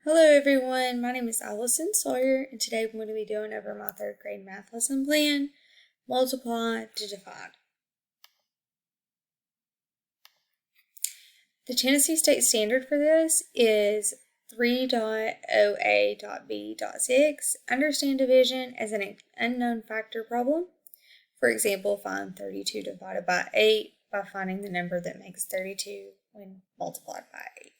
Hello everyone, my name is Allison Sawyer, and today I'm going to be doing over my 3rd grade math lesson plan, multiply to divide. The Tennessee State Standard for this is 3.OA.B.6, understand division as an unknown factor problem. For example, find 32 divided by 8 by finding the number that makes 32 when multiplied by 8.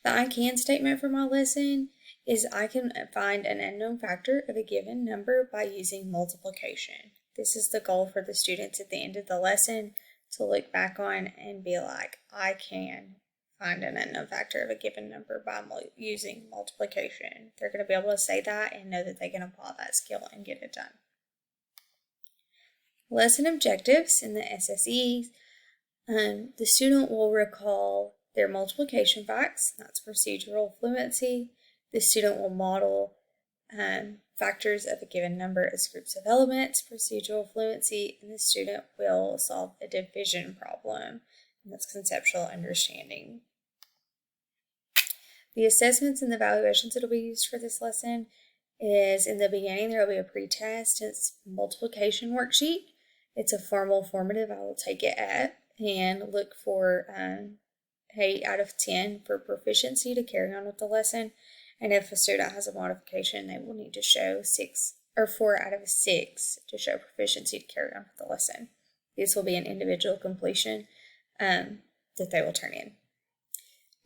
The I can statement for my lesson is I can find an unknown factor of a given number by using multiplication. This is the goal for the students at the end of the lesson to look back on and be like, I can find an unknown factor of a given number by using multiplication. They're going to be able to say that and know that they can apply that skill and get it done. Lesson objectives in the SSEs, the student will recall their multiplication facts, that's procedural fluency. The student will model factors of a given number as groups of elements, procedural fluency, and the student will solve a division problem, and that's conceptual understanding. The assessments and the evaluations that will be used for this lesson is in the beginning there will be a pretest. It's a multiplication worksheet. It's a formal formative. I will take it at and look for 8 out of 10 for proficiency to carry on with the lesson. And if a student has a modification, they will need to show 4 out of 6 to show proficiency to carry on with the lesson. This will be an individual completion that they will turn in.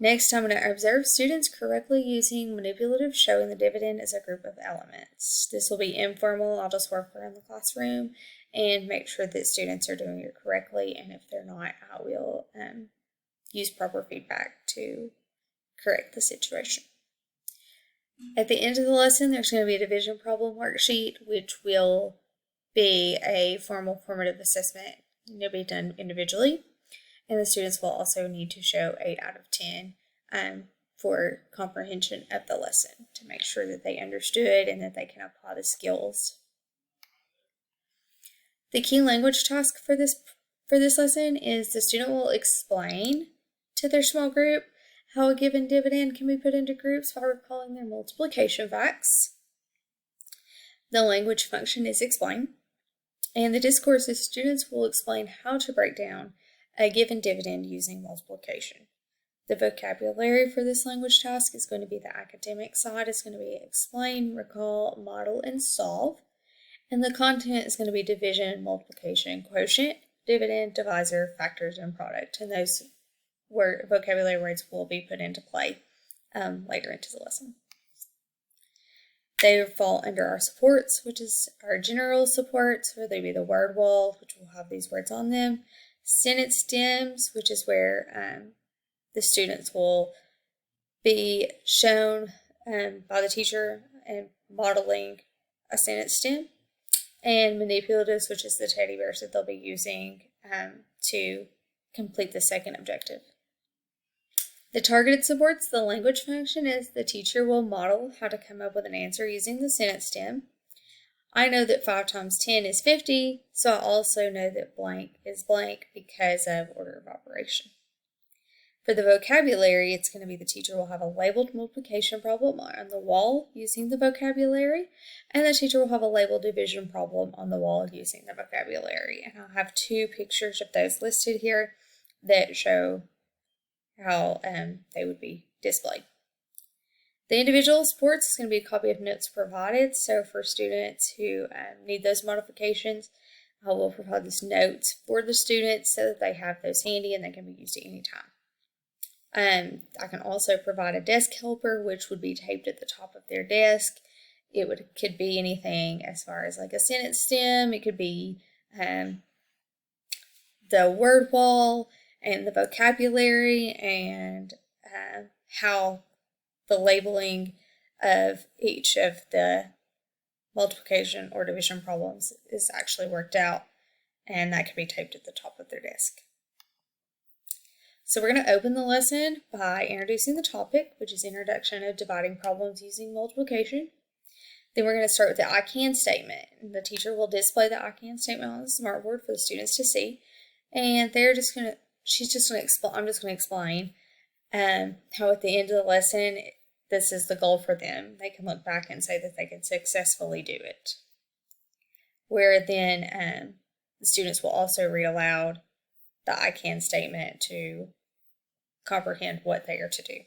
Next, I'm going to observe students correctly using manipulative showing the dividend as a group of elements. This will be informal. I'll just work around the classroom and make sure that students are doing it correctly. And if they're not, I will use proper feedback to correct the situation. At the end of the lesson, there's going to be a division problem worksheet, which will be a formal formative assessment. It'll be done individually, and the students will also need to show 8 out of 10 for comprehension of the lesson to make sure that they understood and that they can apply the skills. The key language task for this lesson is the student will explain to their small group how a given dividend can be put into groups by recalling their multiplication facts. The language function is explain, and the discourses students will explain how to break down a given dividend using multiplication. The vocabulary for this language task is going to be the academic side. It's going to be explain, recall, model, and solve. And the content is going to be division, multiplication, quotient, dividend, divisor, factors, and product. And those vocabulary words will be put into play later into the lesson. They fall under our supports, which is our general supports, where they be the word wall, which will have these words on them. Sentence stems, which is where the students will be shown by the teacher and modeling a sentence stem. And manipulatives, which is the teddy bears that they'll be using to complete the second objective. The targeted supports, the language function, is the teacher will model how to come up with an answer using the sentence stem. I know that 5 times 10 is 50, so I also know that blank is blank because of order of operation. For the vocabulary, it's going to be the teacher will have a labeled multiplication problem on the wall using the vocabulary, and the teacher will have a labeled division problem on the wall using the vocabulary. And I'll have 2 pictures of those listed here that show how they would be displayed. The individual supports is going to be a copy of notes provided. So for students who need those modifications, I will provide these notes for the students so that they have those handy and they can be used at any time. I can also provide a desk helper, which would be taped at the top of their desk. It could be anything as far as like a sentence stem. It could be the word wall and the vocabulary and how the labeling of each of the multiplication or division problems is actually worked out, and that can be taped at the top of their desk. So we're going to open the lesson by introducing the topic, which is Introduction of Dividing Problems Using Multiplication. Then we're going to start with the I can statement. The teacher will display the I can statement on the smartboard for the students to see, and I'm just going to explain how at the end of the lesson, this is the goal for them. They can look back and say that they can successfully do it. Where then the students will also read aloud the I can statement to comprehend what they are to do.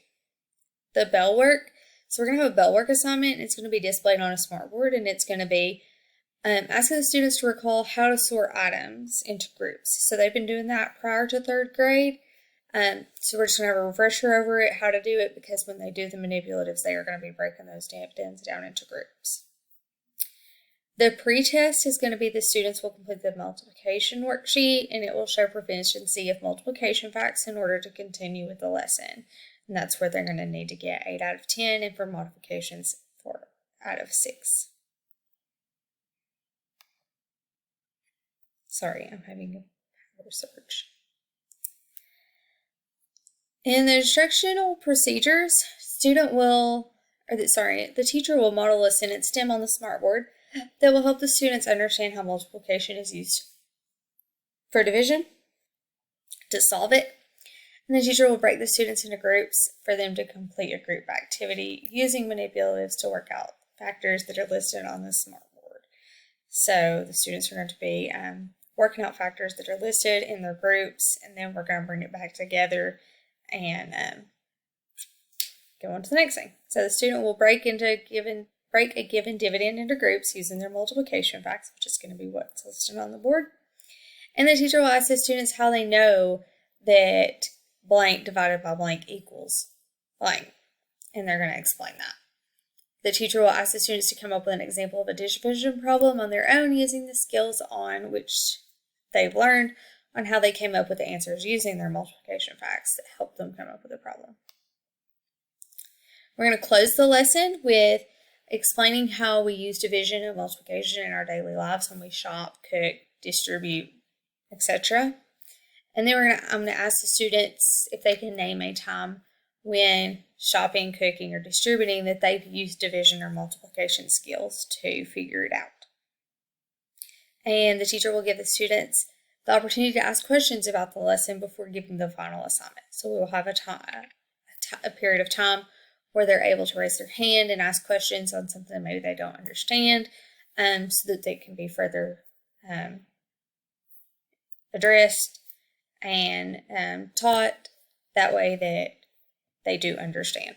The bell work. So we're going to have a bell work assignment. It's going to be displayed on a smartboard, and it's going to be asking the students to recall how to sort items into groups. So they've been doing that prior to 3rd grade. So we're just going to have a refresher over it, how to do it, because when they do the manipulatives, they are going to be breaking those dividends down into groups. The pretest is going to be the students will complete the multiplication worksheet, and it will show proficiency of multiplication facts in order to continue with the lesson. And that's where they're going to need to get 8 out of 10, and for modifications, 4 out of 6. Sorry, I'm having a power surge. In the instructional procedures, the teacher will model a sentence stem on the smartboard that will help the students understand how multiplication is used for division, to solve it, and the teacher will break the students into groups for them to complete a group activity using manipulatives to work out factors that are listed on the smartboard. So the students are going to be working out factors that are listed in their groups, and then we're going to bring it back together and go on to the next thing. So the student will break a given dividend into groups using their multiplication facts, which is going to be what's listed on the board. And the teacher will ask the students how they know that blank divided by blank equals blank, and they're going to explain that. The teacher will ask the students to come up with an example of a division problem on their own using the skills on which they've learned on how they came up with the answers using their multiplication facts that help them come up with a problem. We're going to close the lesson with explaining how we use division and multiplication in our daily lives when we shop, cook, distribute, etc. And then I'm going to ask the students if they can name a time when shopping, cooking, or distributing that they've used division or multiplication skills to figure it out. And the teacher will give the students the opportunity to ask questions about the lesson before giving the final assignment. So we will have a period of time where they're able to raise their hand and ask questions on something maybe they don't understand, so that they can be further addressed and taught that way that they do understand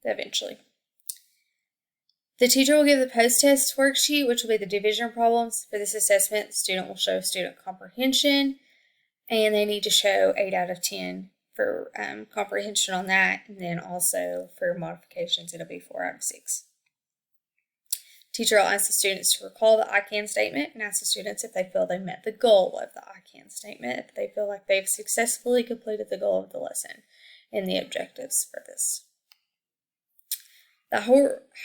eventually. The teacher will give the post-test worksheet, which will be the division problems. For this assessment, the student will show student comprehension, and they need to show 8 out of 10 for comprehension on that, and then also for modifications, it'll be 4 out of 6. Teacher will ask the students to recall the I can statement and ask the students if they feel they met the goal of the I can statement, if they feel like they've successfully completed the goal of the lesson and the objectives for this. The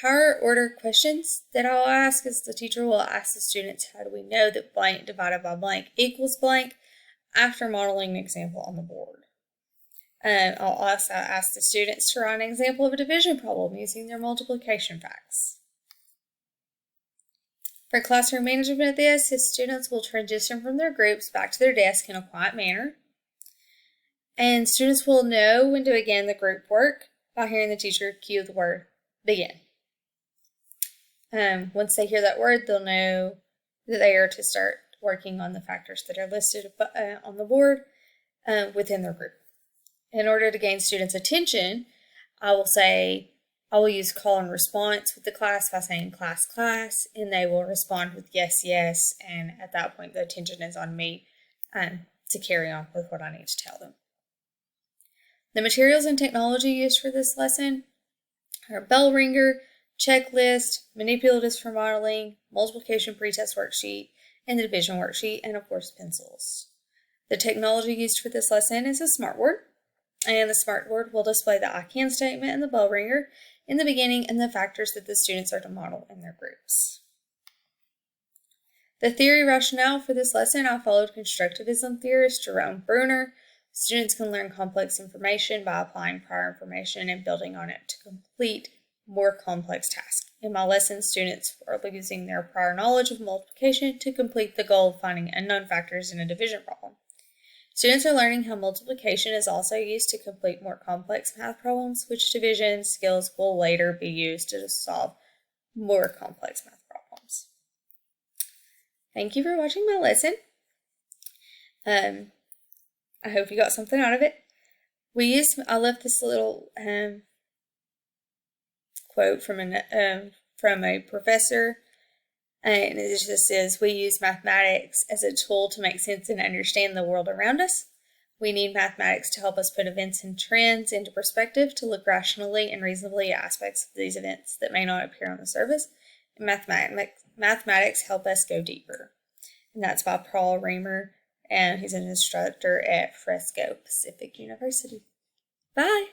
higher order questions that I'll ask is the teacher will ask the students, how do we know that blank divided by blank equals blank, after modeling an example on the board. I'll also ask the students to write an example of a division problem using their multiplication facts. For classroom management of this, the students will transition from their groups back to their desk in a quiet manner. And students will know when to begin the group work by hearing the teacher cue the word begin. Once they hear that word, they'll know that they are to start working on the factors that are listed on the board within their group. In order to gain students' attention, I will use call and response with the class by saying class, class, and they will respond with yes, yes, and at that point the attention is on me to carry on with what I need to tell them. The materials and technology used for this lesson are bell ringer, checklist, manipulatives for modeling, multiplication pretest worksheet, and the division worksheet, and of course pencils. The technology used for this lesson is a smartboard, and the smartboard will display the I can statement and the bell ringer in the beginning and the factors that the students are to model in their groups. The theory rationale for this lesson, I followed constructivism theorist Jerome Bruner. Students can learn complex information by applying prior information and building on it to complete more complex tasks. In my lesson, students are using their prior knowledge of multiplication to complete the goal of finding unknown factors in a division problem. Students are learning how multiplication is also used to complete more complex math problems, which division skills will later be used to solve more complex math problems. Thank you for watching my lesson. I hope you got something out of it. I left this little quote from a professor, and it just says, "We use mathematics as a tool to make sense and understand the world around us. We need mathematics to help us put events and trends into perspective, to look rationally and reasonably at aspects of these events that may not appear on the surface. And mathematics help us go deeper." And that's by Paul Reamer, and he's an instructor at Fresco Pacific University. Bye!